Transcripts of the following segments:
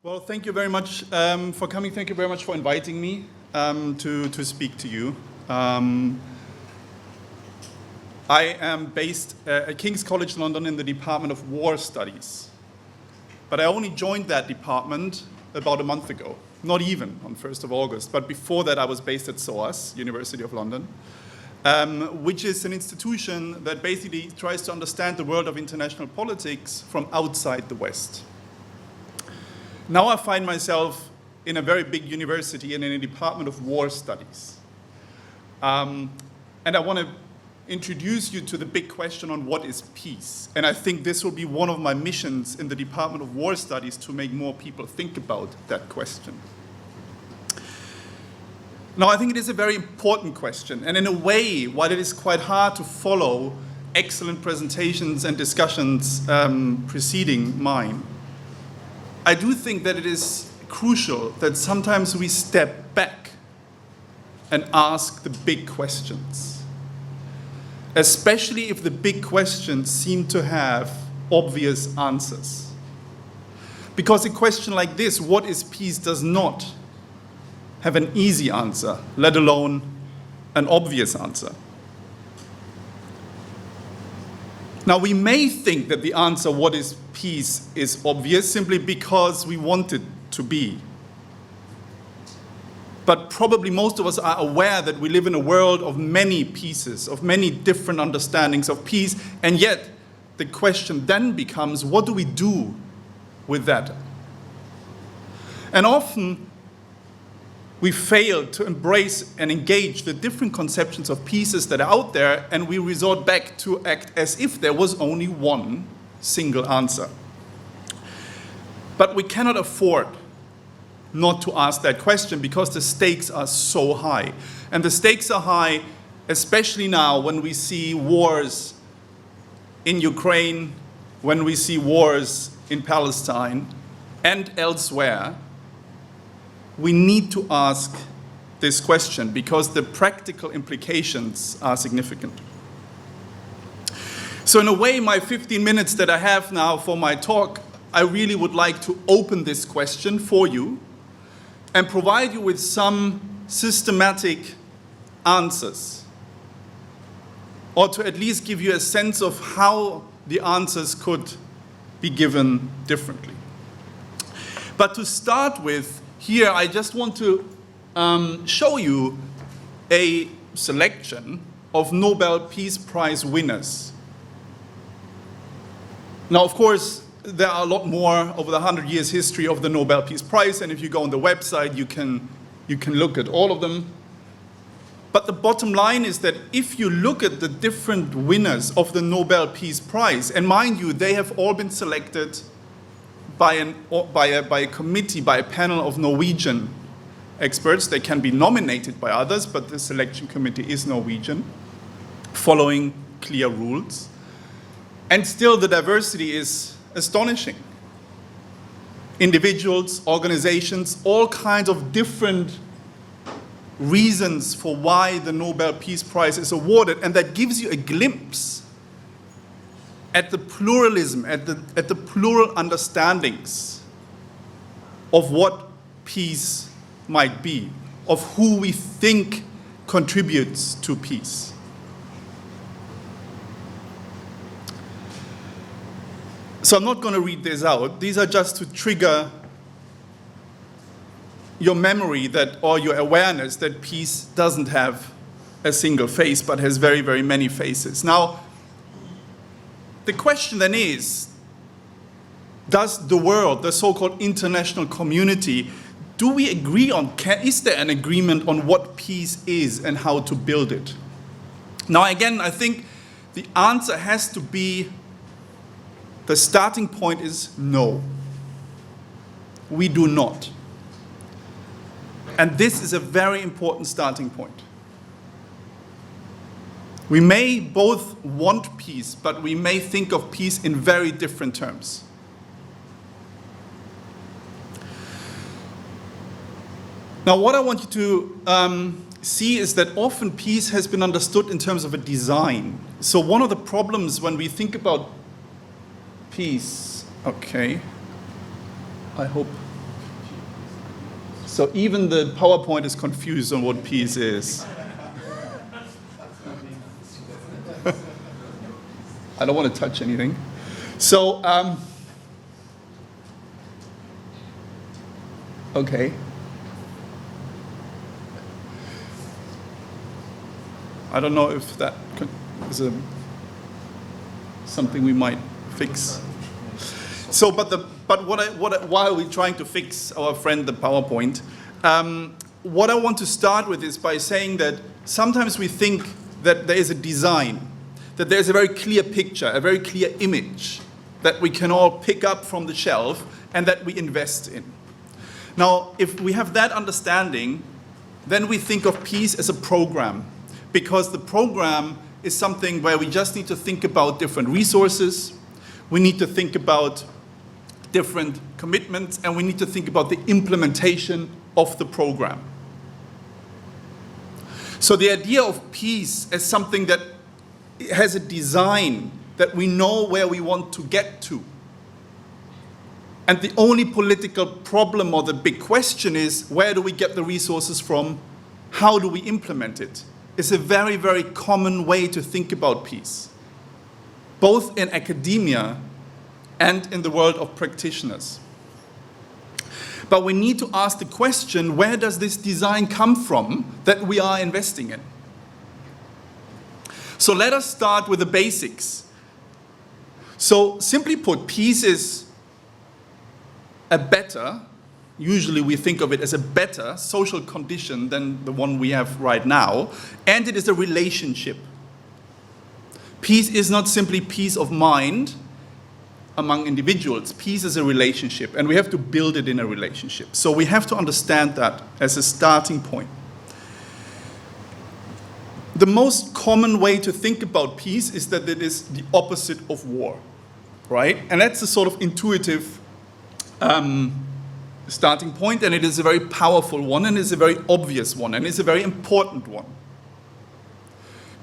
Well, thank you very much for coming. Thank you very much for inviting me to speak to you. I am based at King's College London in the Department of War Studies. But I only joined that department about a month ago, not even on 1st of August. But before that, I was based at SOAS, University of London, which is an institution that basically tries to understand the world of international politics from outside the West. Now I find myself in a very big university and in a Department of War Studies. And I want to introduce you to the big question on what is peace. And I think this will be one of my missions in the Department of War Studies to make more people think about that question. Now, I think it is a very important question. And in a way, while it is quite hard to follow excellent presentations and discussions preceding mine, I do think that it is crucial that sometimes we step back and ask the big questions, especially if the big questions seem to have obvious answers. Because a question like this, what is peace, does not have an easy answer, let alone an obvious answer. Now, we may think that the answer, what is peace, is obvious simply because we want it to be. But probably most of us are aware that we live in a world of many pieces, of many different understandings of peace, and yet the question then becomes, what do we do with that? And often we fail to embrace and engage the different conceptions of pieces that are out there, and we resort back to act as if there was only one single answer. But we cannot afford not to ask that question because the stakes are so high. And the stakes are high, especially now when we see wars in Ukraine, when we see wars in Palestine and elsewhere. We need to ask this question because the practical implications are significant. So in a way, my 15 minutes that I have now for my talk, I really would like to open this question for you and provide you with some systematic answers, or to at least give you a sense of how the answers could be given differently. But to start with, here, I just want to show you a selection of Nobel Peace Prize winners. Now, of course, there are a lot more over the 100 years history of the Nobel Peace Prize, and if you go on the website, you can look at all of them. But the bottom line is that if you look at the different winners of the Nobel Peace Prize, and mind you, they have all been selected by a committee, by a panel of Norwegian experts. They can be nominated by others, but the selection committee is Norwegian, following clear rules. And still the diversity is astonishing. Individuals, organizations, all kinds of different reasons for why the Nobel Peace Prize is awarded, and that gives you a glimpse at the pluralism, at the plural understandings of what peace might be, of who we think contributes to peace. So I'm not going to read this out. These are just to trigger your memory that, or your awareness that peace doesn't have a single face, but has very, very many faces. Now, the question then is, does the world, the so-called international community, do we agree on, is there an agreement on what peace is and how to build it? Now again, I think the answer has to be, the starting point is no. We do not. And this is a very important starting point. We may both want peace, but we may think of peace in very different terms. Now, what I want you to see is that often peace has been understood in terms of a design. So one of the problems when we think about peace, okay, I hope So even the PowerPoint is confused on what peace is. I don't want to touch anything. So, okay. I don't know if that is something we might fix. So, why are we trying to fix our friend the PowerPoint? What I want to start with is by saying that sometimes we think that there is a design, that there's a very clear picture, a very clear image that we can all pick up from the shelf and that we invest in. Now, if we have that understanding, then we think of peace as a program, because the program is something where we just need to think about different resources, we need to think about different commitments, and we need to think about the implementation of the program. So the idea of peace as something that has a design, that we know where we want to get to. And the only political problem or the big question is, where do we get the resources from? How do we implement it? It's a very, very common way to think about peace, both in academia and in the world of practitioners. But we need to ask the question, where does this design come from that we are investing in? So let us start with the basics. So simply put, peace is a better, usually we think of it as a better social condition than the one we have right now, and it is a relationship. Peace is not simply peace of mind among individuals. Peace is a relationship, and we have to build it in a relationship. So we have to understand that as a starting point. The most common way to think about peace is that it is the opposite of war, right? And that's a sort of intuitive starting point, and it is a very powerful one, and it's a very obvious one, and it's a very important one.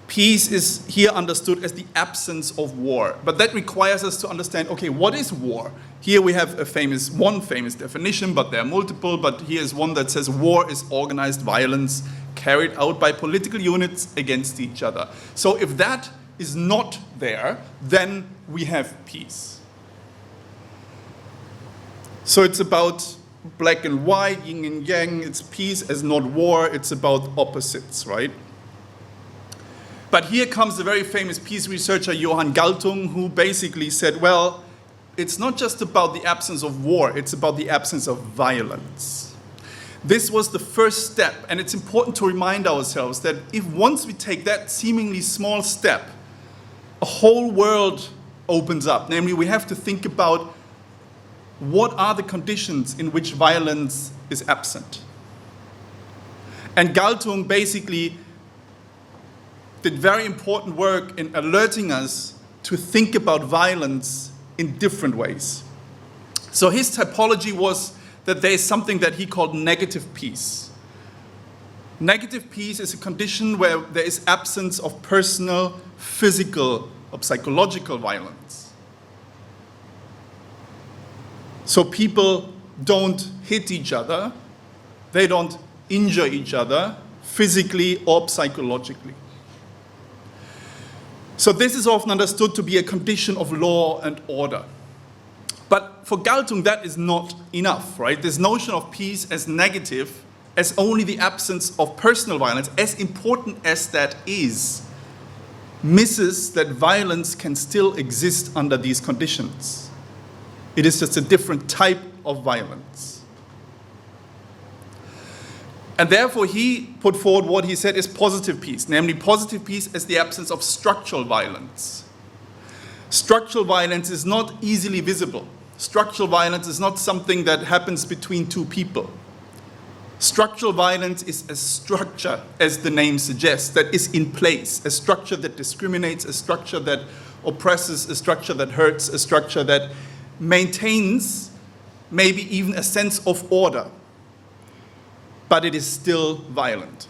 Peace is here understood as the absence of war, but that requires us to understand, okay, what is war? Here we have one famous definition, but there are multiple, but here's one that says war is organized violence carried out by political units against each other. So if that is not there, then we have peace. So it's about black and white, yin and yang, it's peace as not war, it's about opposites, right? But here comes the very famous peace researcher Johann Galtung, who basically said, well, it's not just about the absence of war, it's about the absence of violence. This was the first step, and it's important to remind ourselves that if once we take that seemingly small step, a whole world opens up. Namely, we have to think about what are the conditions in which violence is absent. And Galtung basically did very important work in alerting us to think about violence in different ways. So his typology was that there is something that he called negative peace. Negative peace is a condition where there is absence of personal, physical, or psychological violence. So people don't hit each other, they don't injure each other physically or psychologically. So this is often understood to be a condition of law and order. But for Galtung, that is not enough, right? This notion of peace as negative, as only the absence of personal violence, as important as that is, misses that violence can still exist under these conditions. It is just a different type of violence. And therefore, he put forward what he said is positive peace, namely positive peace as the absence of structural violence. Structural violence is not easily visible. Structural violence is not something that happens between two people. Structural violence is a structure, as the name suggests, that is in place, a structure that discriminates, a structure that oppresses, a structure that hurts, a structure that maintains maybe even a sense of order. But it is still violent.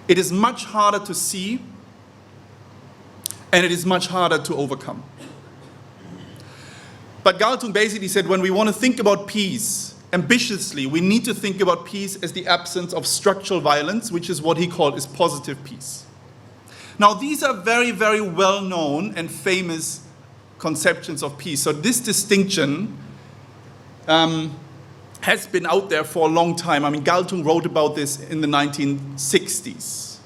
It is much harder to see, and it is much harder to overcome. But Galtung basically said, when we want to think about peace, ambitiously, we need to think about peace as the absence of structural violence, which is what he called is positive peace. Now, these are very, very well-known and famous conceptions of peace. So this distinction has been out there for a long time. I mean, Galtung wrote about this in the 1960s.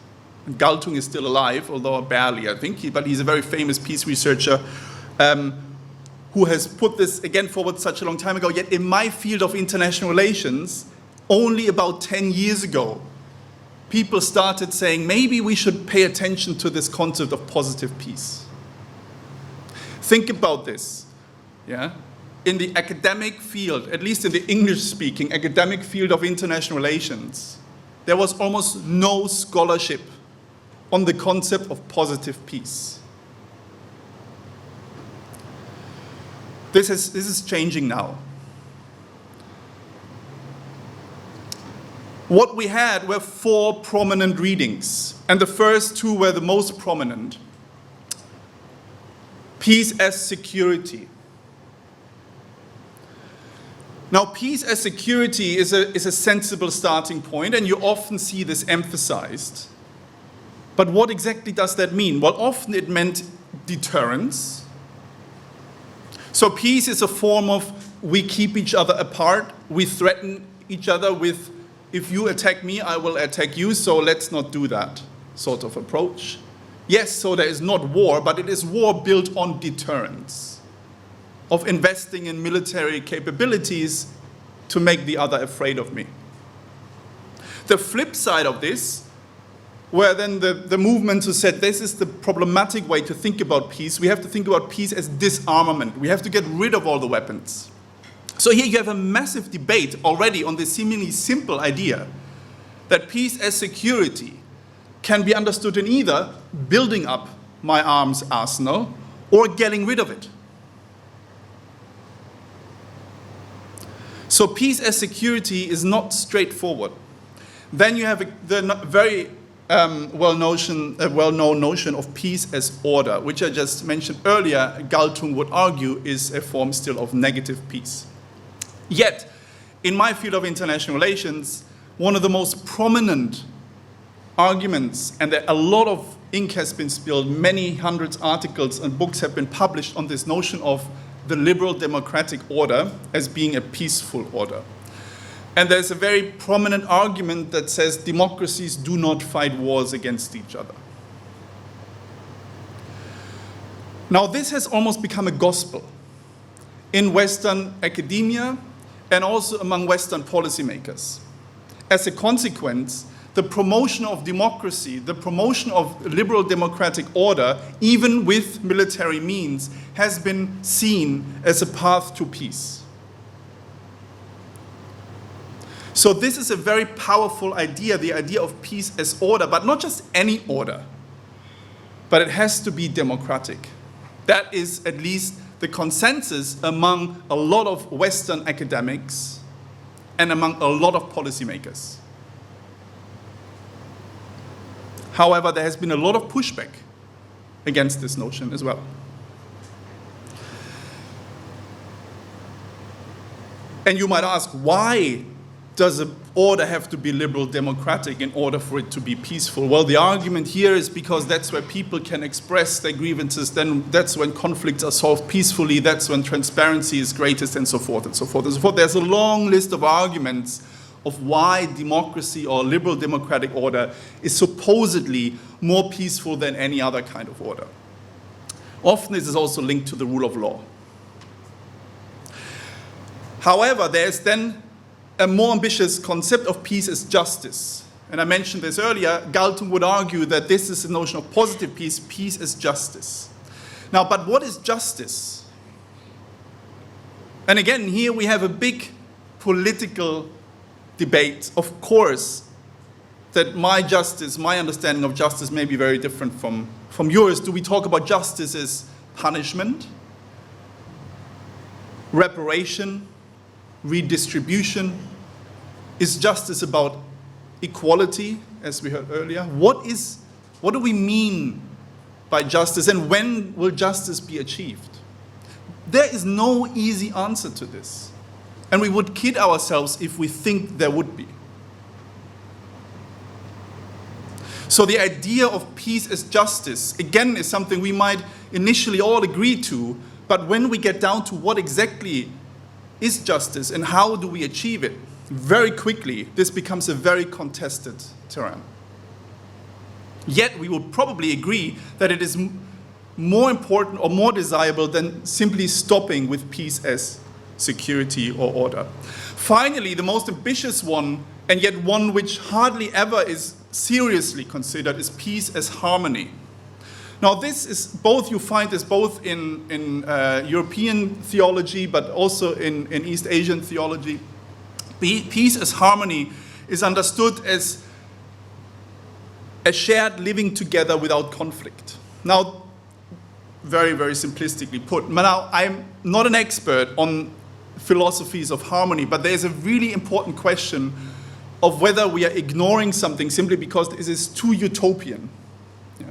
And Galtung is still alive, although barely, I think, but he's a very famous peace researcher who has put this, again, forward such a long time ago. Yet in my field of international relations, only about 10 years ago, people started saying, maybe we should pay attention to this concept of positive peace. Think about this, yeah? In the academic field, at least in the English-speaking academic field of international relations, there was almost no scholarship on the concept of positive peace. This is changing now. What we had were 4 prominent readings, and the first 2 were the most prominent. Peace as security. Now, peace as security is a sensible starting point, and you often see this emphasized. But what exactly does that mean? Well, often it meant deterrence. So peace is a form of we keep each other apart, we threaten each other with, if you attack me, I will attack you, so let's not do that sort of approach. Yes, so there is not war, but it is war built on deterrence, of investing in military capabilities to make the other afraid of me. The flip side of this, where then the movement who said this is the problematic way to think about peace, we have to think about peace as disarmament. We have to get rid of all the weapons. So here you have a massive debate already on this seemingly simple idea that peace as security can be understood in either building up my arms arsenal or getting rid of it. So peace as security is not straightforward. Then you have the very well-known notion of peace as order, which I just mentioned earlier, Galtung would argue is a form still of negative peace. Yet, in my field of international relations, one of the most prominent arguments, and a lot of ink has been spilled, many hundreds of articles and books have been published on this notion of the liberal democratic order as being a peaceful order. And there's a very prominent argument that says democracies do not fight wars against each other. Now, this has almost become a gospel in Western academia and also among Western policymakers. As a consequence, the promotion of democracy, the promotion of liberal democratic order, even with military means, has been seen as a path to peace. So this is a very powerful idea, the idea of peace as order, but not just any order, but it has to be democratic. That is at least the consensus among a lot of Western academics and among a lot of policymakers. However, there has been a lot of pushback against this notion as well. And you might ask, why does an order have to be liberal democratic in order for it to be peaceful? Well, the argument here is because that's where people can express their grievances, then that's when conflicts are solved peacefully, that's when transparency is greatest, and so forth and so forth and so forth. There's a long list of arguments of why democracy or liberal democratic order is supposedly more peaceful than any other kind of order. Often this is also linked to the rule of law. However, there's then a more ambitious concept of peace as justice. And I mentioned this earlier, Galtung would argue that this is the notion of positive peace, peace as justice. Now, but what is justice? And again, here we have a big political debate. Of course, that my justice, my understanding of justice may be very different from yours. Do we talk about justice as punishment, reparation, redistribution? Is justice about equality, as we heard earlier? What do we mean by justice, and when will justice be achieved? There is no easy answer to this. And we would kid ourselves if we think there would be. So the idea of peace as justice, again, is something we might initially all agree to, but when we get down to what exactly is justice and how do we achieve it, very quickly this becomes a very contested terrain. Yet we would probably agree that it is more important or more desirable than simply stopping with peace as security or order. Finally, the most ambitious one, and yet one which hardly ever is seriously considered, is peace as harmony. Now this is both, you find this both in European theology, but also in East Asian theology. Peace as harmony is understood as a shared living together without conflict. Now, very, very simplistically put. Now, I'm not an expert on philosophies of harmony, but there's a really important question of whether we are ignoring something simply because it is too utopian. Yeah.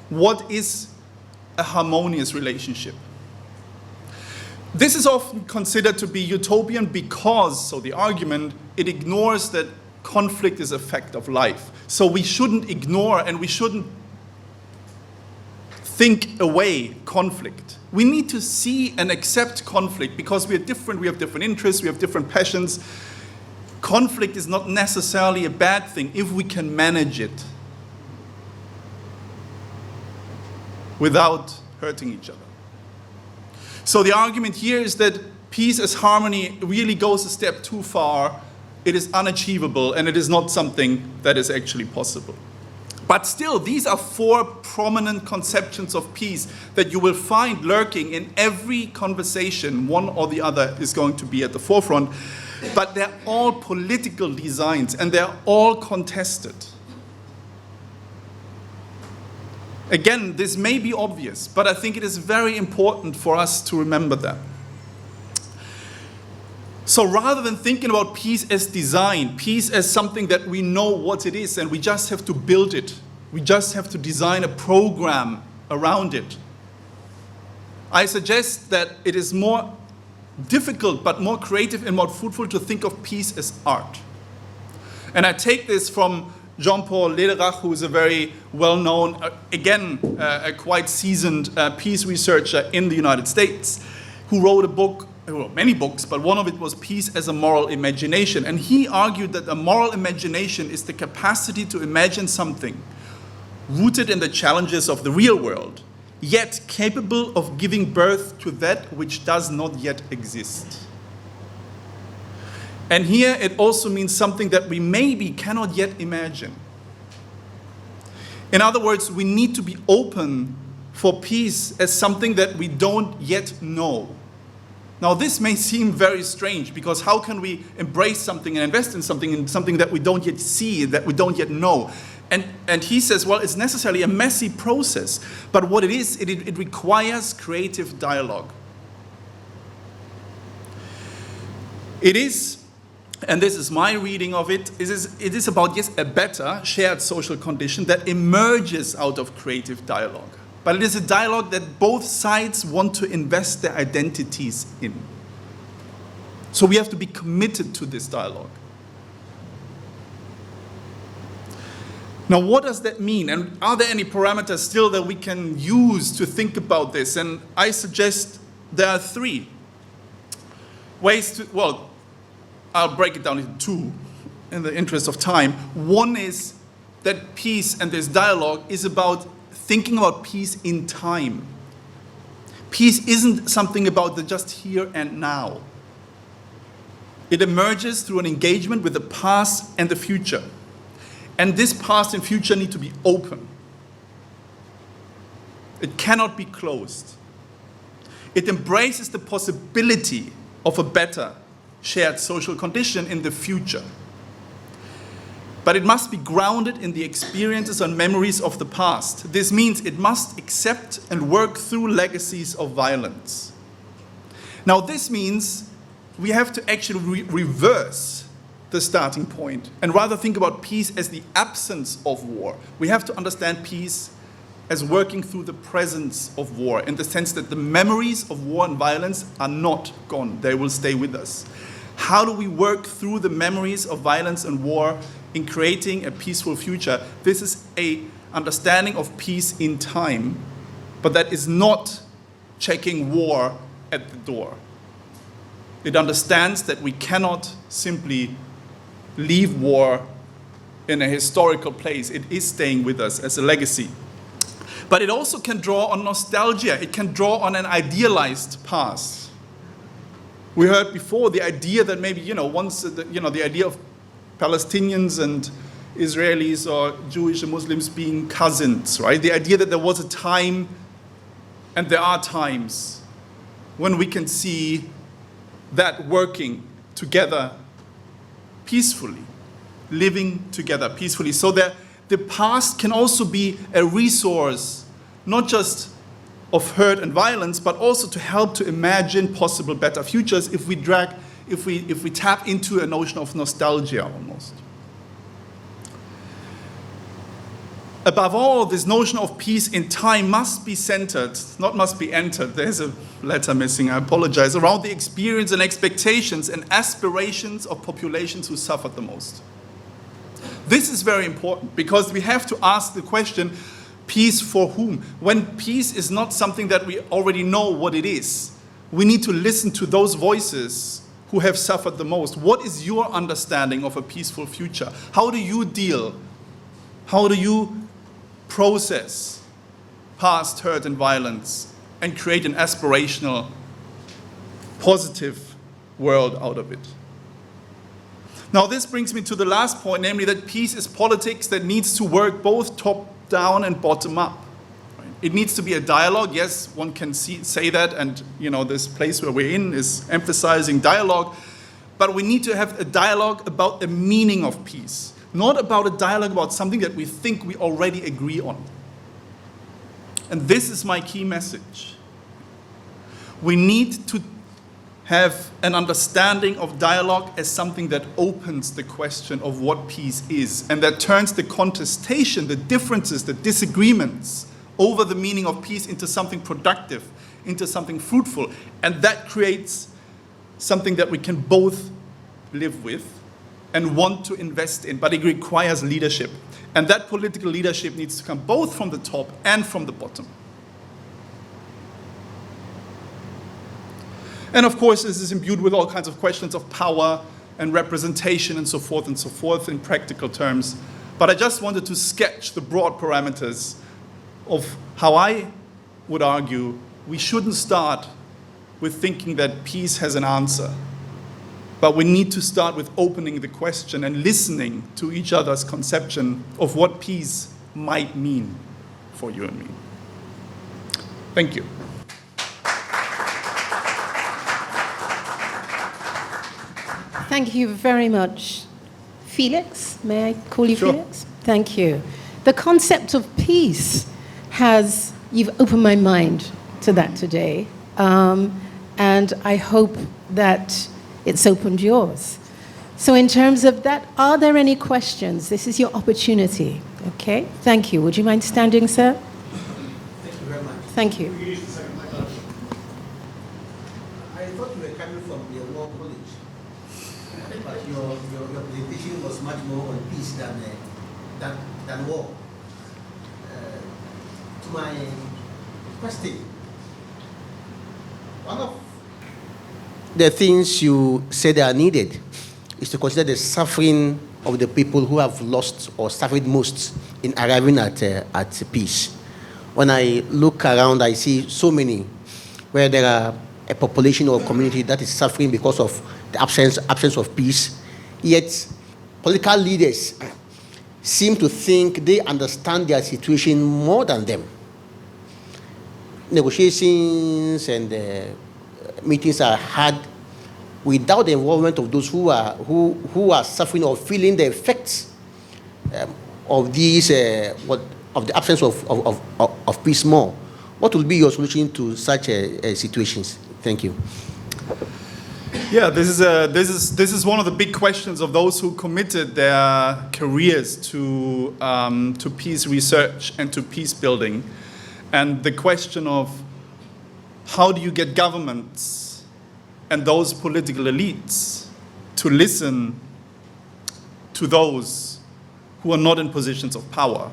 What is a harmonious relationship? This is often considered to be utopian because, so the argument, it ignores that conflict is a fact of life. So we shouldn't ignore and we shouldn't think away conflict. We need to see and accept conflict because we are different, we have different interests, we have different passions. Conflict is not necessarily a bad thing if we can manage it without hurting each other. So the argument here is that peace as harmony really goes a step too far. It is unachievable and it is not something that is actually possible. But still, these are four prominent conceptions of peace that you will find lurking in every conversation. One or the other is going to be at the forefront. But they're all political designs and they're all contested. Again, this may be obvious, but I think it is very important for us to remember that. So rather than thinking about peace as design, peace as something that we know what it is and we just have to build it, we just have to design a program around it, I suggest that it is more difficult but more creative and more fruitful to think of peace as art. And I take this from Jean-Paul Lederach, who is a very well-known, a quite seasoned peace researcher in the United States, who wrote a book, many books, but one of it was Peace as a Moral Imagination. And he argued that a moral imagination is the capacity to imagine something rooted in the challenges of the real world, yet capable of giving birth to that which does not yet exist. And here it also means something that we maybe cannot yet imagine. In other words, we need to be open for peace as something that we don't yet know. Now this may seem very strange because how can we embrace something and invest in something that we don't yet see, that we don't yet know? And he says, well, it's necessarily a messy process, but what it is, it requires creative dialogue. It is, and this is my reading of it, it is about, yes, a better shared social condition that emerges out of creative dialogue. But it is a dialogue that both sides want to invest their identities in. So we have to be committed to this dialogue. Now, what does that mean? And are there any parameters still that we can use to think about this? And I suggest there are three ways to, well, I'll break it down into two in the interest of time. One is that peace and this dialogue is about thinking about peace in time. Peace isn't something about the just here and now. It emerges through an engagement with the past and the future. And this past and future need to be open. It cannot be closed. It embraces the possibility of a better shared social condition in the future. But it must be grounded in the experiences and memories of the past. This means it must accept and work through legacies of violence. Now this means we have to actually reverse the starting point and rather think about peace as the absence of war. We have to understand peace as working through the presence of war, in the sense that the memories of war and violence are not gone. They will stay with us. How do we work through the memories of violence and war in creating a peaceful future? This is an understanding of peace in time, but that is not checking war at the door. It understands that we cannot simply leave war in a historical place. It is staying with us as a legacy. But it also can draw on nostalgia. It can draw on an idealized past. We heard before the idea that maybe, once, the idea of Palestinians and Israelis or Jewish and Muslims being cousins, right? The idea that there was a time, and there are times, when we can see that working together peacefully, living together peacefully, so that the past can also be a resource, not just of hurt and violence, but also to help to imagine possible better futures if we tap into a notion of nostalgia almost. Above all, this notion of peace in time must be centered, not must be entered, there's a letter missing, I apologize, around the experience and expectations and aspirations of populations who suffered the most. This is very important because we have to ask the question, peace for whom? When peace is not something that we already know what it is, we need to listen to those voices who have suffered the most. What is your understanding of a peaceful future? How do you deal? How do you process past hurt and violence and create an aspirational, positive world out of it? Now this brings me to the last point, namely that peace is politics that needs to work both top down and bottom up. It needs to be a dialogue. Yes, one can say that, and this place where we're in is emphasizing dialogue, but we need to have a dialogue about the meaning of peace, not about a dialogue about something that we think we already agree on. And this is my key message. We need to have an understanding of dialogue as something that opens the question of what peace is, and that turns the contestation, the differences, the disagreements over the meaning of peace into something productive, into something fruitful, and that creates something that we can both live with and want to invest in, but it requires leadership. And that political leadership needs to come both from the top and from the bottom. And of course, this is imbued with all kinds of questions of power and representation and so forth in practical terms. But I just wanted to sketch the broad parameters of how I would argue we shouldn't start with thinking that peace has an answer. But we need to start with opening the question and listening to each other's conception of what peace might mean for you and me. Thank you. Thank you very much. Felix, may I call you Sure. Felix? Thank you. The concept of peace you've opened my mind to that today, and I hope that it's opened yours. So in terms of that, are there any questions? This is your opportunity, okay? Thank you. Would you mind standing, sir? Thank you very much. Thank you. I thought you were coming from the War College, but your presentation was much more on peace than war. To my question, one of the things you said are needed is to consider the suffering of the people who have lost or suffered most in arriving at peace. When I look around, I see so many where there are a population or community that is suffering because of the absence of peace. Yet, political leaders seem to think they understand their situation more than them. Negotiations and meetings are had without the involvement of those who are suffering or feeling the effects of these of the absence of peace more. What will be your solution to such situations? Thank you. Yeah, this is one of the big questions of those who committed their careers to peace research and to peace building, and the question of how do you get governments and those political elites to listen to those who are not in positions of power,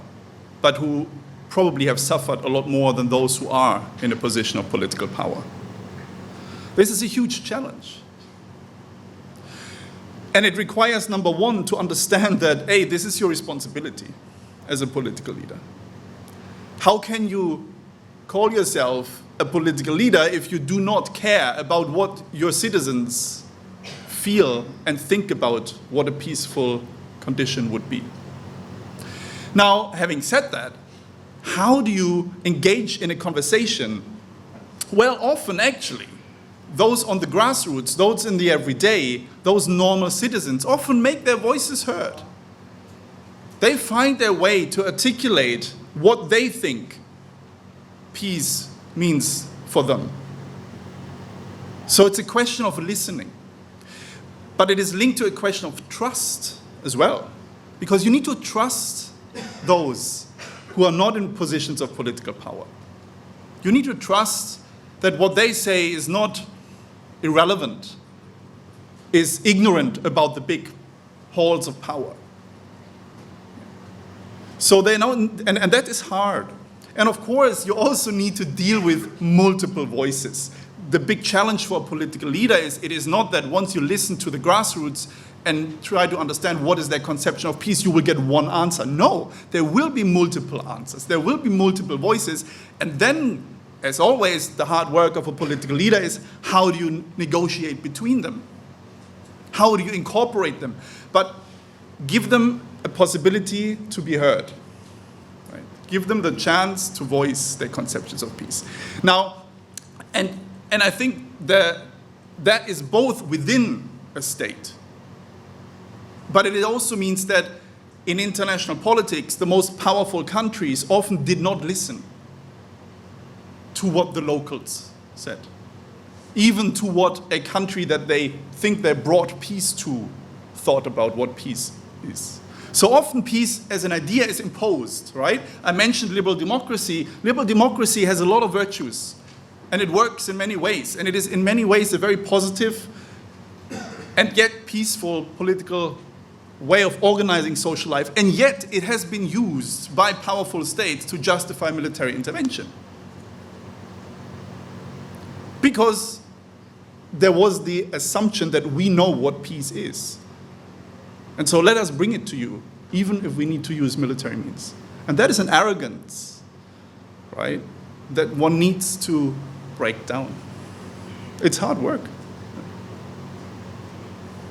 but who probably have suffered a lot more than those who are in a position of political power. This is a huge challenge. And it requires, number one, to understand that, hey, this is your responsibility as a political leader. How can you call yourself a political leader if you do not care about what your citizens feel and think about what a peaceful condition would be? Now, having said that, how do you engage in a conversation? Well, often actually, those on the grassroots, those in the everyday, those normal citizens often make their voices heard. They find their way to articulate what they think peace means for them. So it's a question of listening. But it is linked to a question of trust as well. Because you need to trust those who are not in positions of political power. You need to trust that what they say is not irrelevant, is ignorant about the big halls of power. So they know, and that is hard. And of course, you also need to deal with multiple voices. The big challenge for a political leader is it is not that once you listen to the grassroots and try to understand what is their conception of peace, you will get one answer. No, there will be multiple answers. There will be multiple voices. And then, as always, the hard work of a political leader is how do you negotiate between them? How do you incorporate them? But give them a possibility to be heard. Right? Give them the chance to voice their conceptions of peace. Now, and I think that is both within a state, but it also means that in international politics, the most powerful countries often did not listen to what the locals said, even to what a country that they think they brought peace to thought about what peace is. So often peace as an idea is imposed, right? I mentioned liberal democracy. Liberal democracy has a lot of virtues, and it works in many ways, and it is in many ways a very positive and yet peaceful political way of organizing social life, and yet it has been used by powerful states to justify military intervention. Because there was the assumption that we know what peace is. And so let us bring it to you, even if we need to use military means. And that is an arrogance, right, that one needs to break down. It's hard work.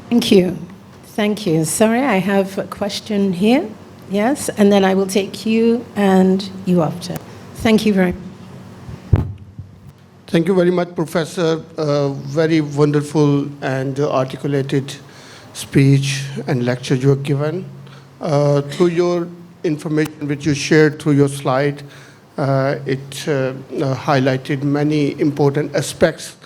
Thank you. Thank you. Sorry, I have a question here. Yes, and then I will take you and you after. Thank you very much. Thank you very much, Professor. Very wonderful and articulated speech and lecture you have given. Through your information which you shared through your slide, it highlighted many important aspects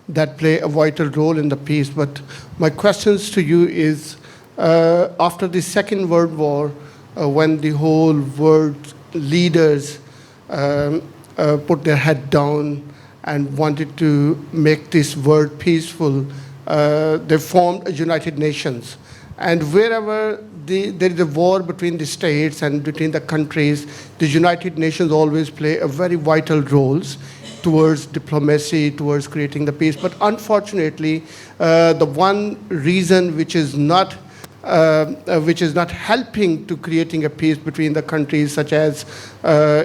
that play a vital role in the peace. But my questions to you is, after the Second World War, when the whole world leaders put their head down and wanted to make this world peaceful, they formed a United Nations. And wherever there is a war between the states and between the countries, the United Nations always play a very vital roles towards diplomacy, towards creating the peace. But unfortunately, the one reason which is not helping to creating a peace between the countries such as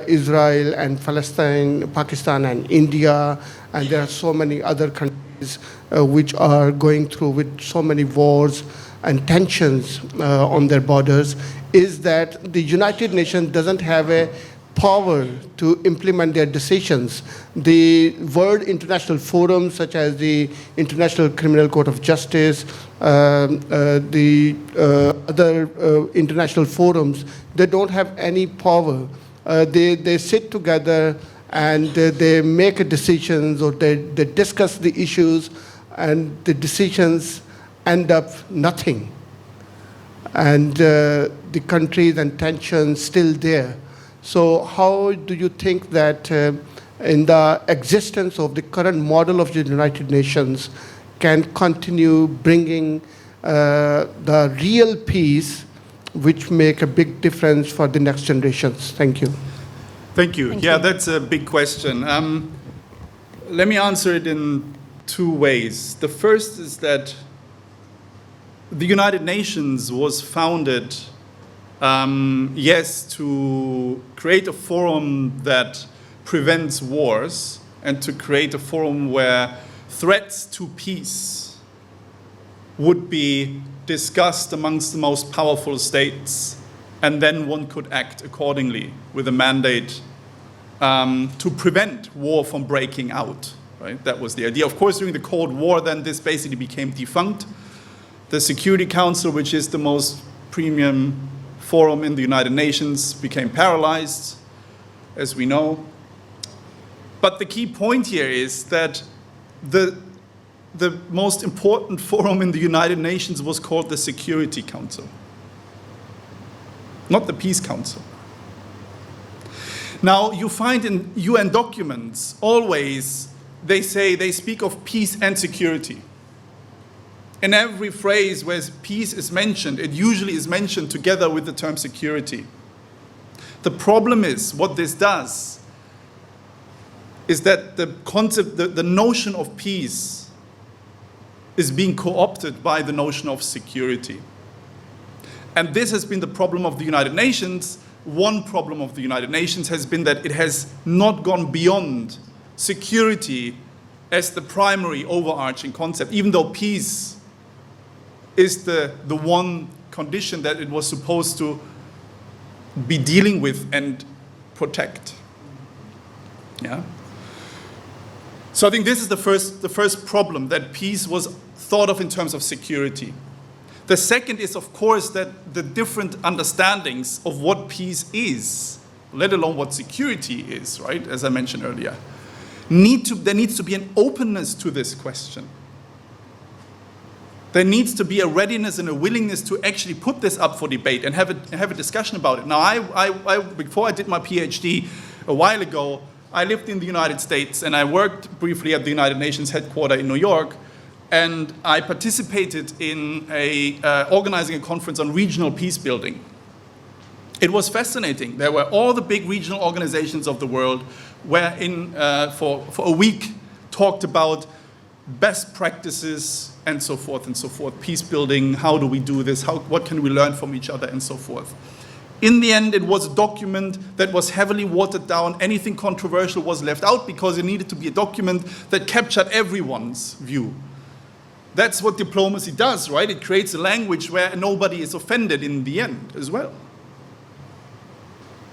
Israel and Palestine, Pakistan and India, and there are so many other countries which are going through with so many wars and tensions on their borders, is that the United Nations doesn't have a power to implement their decisions. The world international forums such as the International Criminal Court of Justice, the other international forums, they don't have any power. They sit together and they make decisions, or they discuss the issues, and the decisions end up nothing. And the countries and tensions still there. So how do you think that in the existence of the current model of the United Nations can continue bringing the real peace which make a big difference for the next generations? Thank you. Thank you. Thank yeah, you. that's a big question. Let me answer it in two ways. The first is that the United Nations was founded, yes, to create a forum that prevents wars and to create a forum where threats to peace would be discussed amongst the most powerful states, and then one could act accordingly with a mandate to prevent war from breaking out. Right? That was the idea. Of course, during the Cold War, then this basically became defunct. The Security Council, which is the most premium forum in the United Nations, became paralyzed, as we know. But the key point here is that the most important forum in the United Nations was called the Security Council, not the Peace Council. Now, you find in UN documents always they speak of peace and security. In every phrase where peace is mentioned, it usually is mentioned together with the term security. The problem is, what this does is that the concept, the notion of peace is being co-opted by the notion of security. And this has been the problem of the United Nations. One problem of the United Nations has been that it has not gone beyond security as the primary overarching concept, even though peace is the one condition that it was supposed to be dealing with and protect. Yeah. So I think this is the first problem, that peace was thought of in terms of security. The second is, of course, that the different understandings of what peace is, let alone what security is, right, as I mentioned earlier, there needs to be an openness to this question. There needs to be a readiness and a willingness to actually put this up for debate and have a discussion about it. Now, I before I did my PhD a while ago, I lived in the United States and I worked briefly at the United Nations headquarters in New York, and I participated in organizing a conference on regional peace building. It was fascinating. There were all the big regional organizations of the world where for a week talked about best practices and so forth, peace building, how do we do this, what can we learn from each other, and so forth. In the end, it was a document that was heavily watered down. Anything controversial was left out because it needed to be a document that captured everyone's view. That's what diplomacy does, right? It creates a language where nobody is offended in the end as well.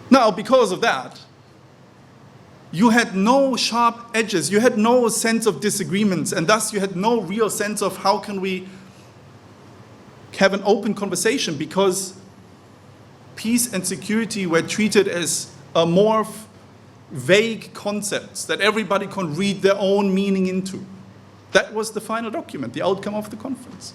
Now, because of that, you had no sharp edges, you had no sense of disagreements, and thus you had no real sense of how can we have an open conversation, because peace and security were treated as amorph, vague concepts that everybody can read their own meaning into. That was the final document, the outcome of the conference.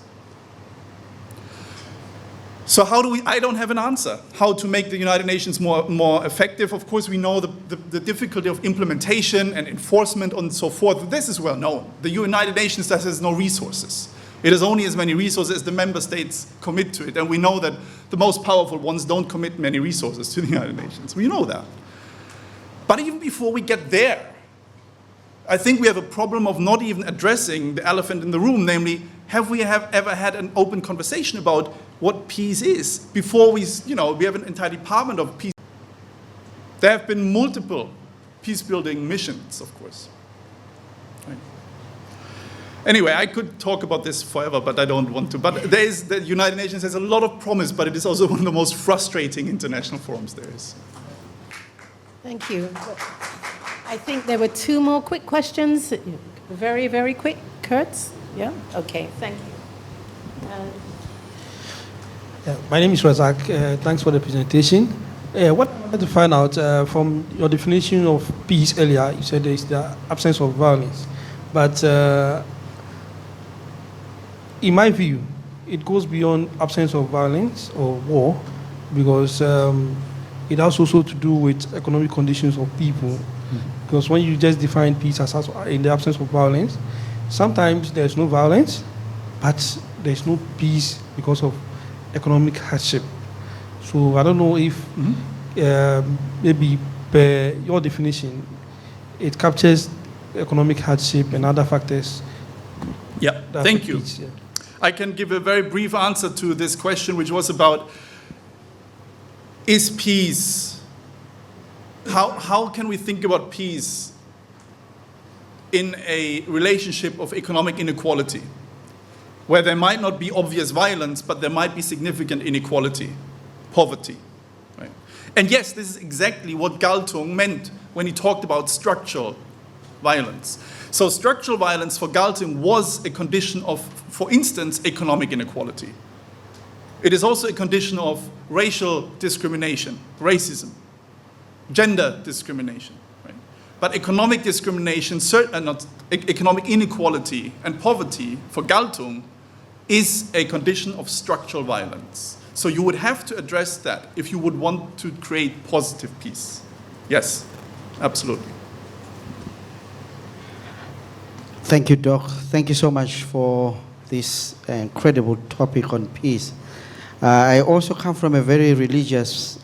So I don't have an answer how to make the United Nations more effective. Of course, we know the difficulty of implementation and enforcement and so forth. This is well known. The United Nations has no resources. It has only as many resources as the member states commit to it. And we know that the most powerful ones don't commit many resources to the United Nations. We know that. But even before we get there, I think we have a problem of not even addressing the elephant in the room, namely, have we ever had an open conversation about what peace is before we have an entire department of peace. There have been multiple peace-building missions, of course. Right. Anyway, I could talk about this forever, but I don't want to. But the United Nations has a lot of promise, but it is also one of the most frustrating international forums there is. Thank you. I think there were two more quick questions. Very, very quick. Kurtz? Yeah? Okay, thank you. My name is Razak. Thanks for the presentation. What I wanted to find out from your definition of peace earlier, you said there is the absence of violence. But in my view, it goes beyond absence of violence or war, because it has also to do with economic conditions of people. Because when you just define peace as in the absence of violence, sometimes there's no violence, but there's no peace because of economic hardship. So I don't know if maybe per your definition, it captures economic hardship and other factors. Yeah, that thank affect you. peace, yeah. I can give a very brief answer to this question, which was about, is peace, how can we think about peace in a relationship of economic inequality, where there might not be obvious violence, but there might be significant inequality, poverty. Right? And yes, this is exactly what Galtung meant when he talked about structural violence. So structural violence for Galtung was a condition of, for instance, economic inequality. It is also a condition of racial discrimination, racism, gender discrimination. Right? But economic discrimination, economic inequality and poverty for Galtung is a condition of structural violence. So you would have to address that if you would want to create positive peace. Yes, absolutely. Thank you, Doc. Thank you so much for this incredible topic on peace. I also come from a very religious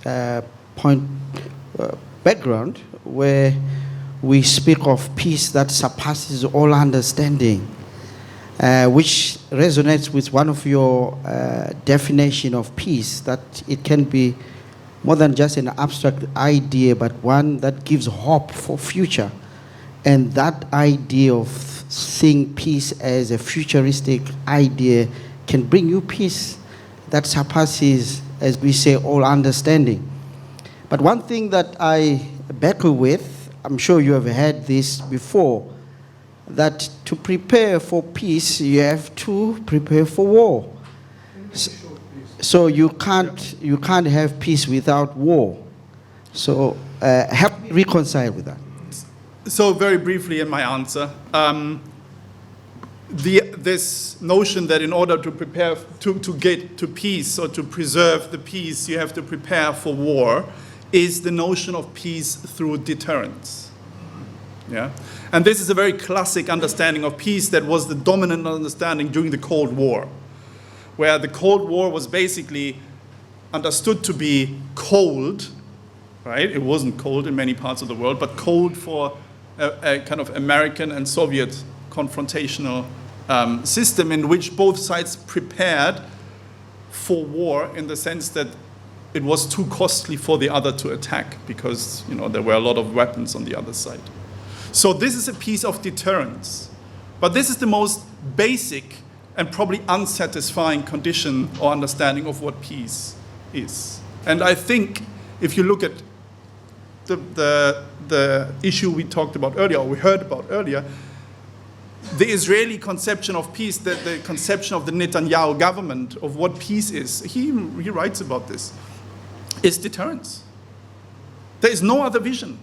background where we speak of peace that surpasses all understanding, which resonates with one of your definition of peace, that it can be more than just an abstract idea, but one that gives hope for future. And that idea of seeing peace as a futuristic idea can bring you peace that surpasses, as we say, all understanding. But one thing that I battle with, I'm sure you have heard this before, that to prepare for peace, you have to prepare for war. So you can't have peace without war. So help me reconcile with that. So very briefly in my answer, this notion that in order to prepare to get to peace or to preserve the peace, you have to prepare for war, is the notion of peace through deterrence. Yeah? And this is a very classic understanding of peace that was the dominant understanding during the Cold War, where the Cold War was basically understood to be cold, right? It wasn't cold in many parts of the world, but cold for a kind of American and Soviet confrontational system in which both sides prepared for war in the sense that it was too costly for the other to attack because there were a lot of weapons on the other side. So this is a piece of deterrence. But this is the most basic and probably unsatisfying condition or understanding of what peace is. And I think if you look at the issue we talked about earlier, or we heard about earlier, the Israeli conception of peace, the conception of the Netanyahu government of what peace is, he writes about this, is deterrence. There is no other vision.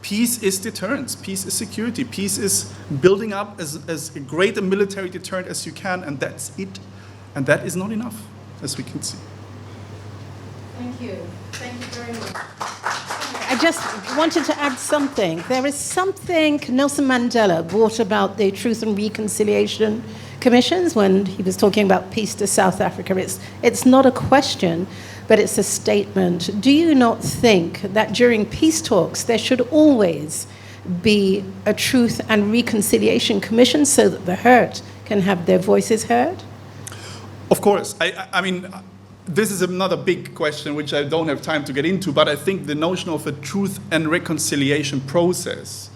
Peace is deterrence. Peace is security. Peace is building up as great a military deterrent as you can, and that's it. And that is not enough, as we can see. Thank you. Thank you very much. I just wanted to add something. There is something Nelson Mandela brought about the Truth and Reconciliation Commissions when he was talking about peace to South Africa. It's not a question, but it's a statement. Do you not think that during peace talks there should always be a Truth and Reconciliation Commission so that the hurt can have their voices heard? Of course. I mean, this is another big question which I don't have time to get into, but I think the notion of a truth and reconciliation process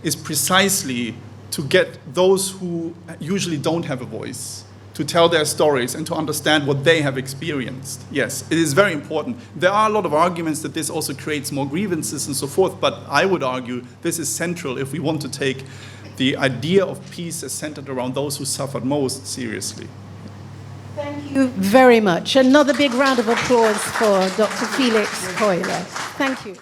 is precisely to get those who usually don't have a voice to tell their stories and to understand what they have experienced. Yes, it is very important. There are a lot of arguments that this also creates more grievances and so forth, but I would argue this is central if we want to take the idea of peace as centered around those who suffered most seriously. Thank you very much. Another big round of applause for Dr. Felix Berenskötter. Thank you.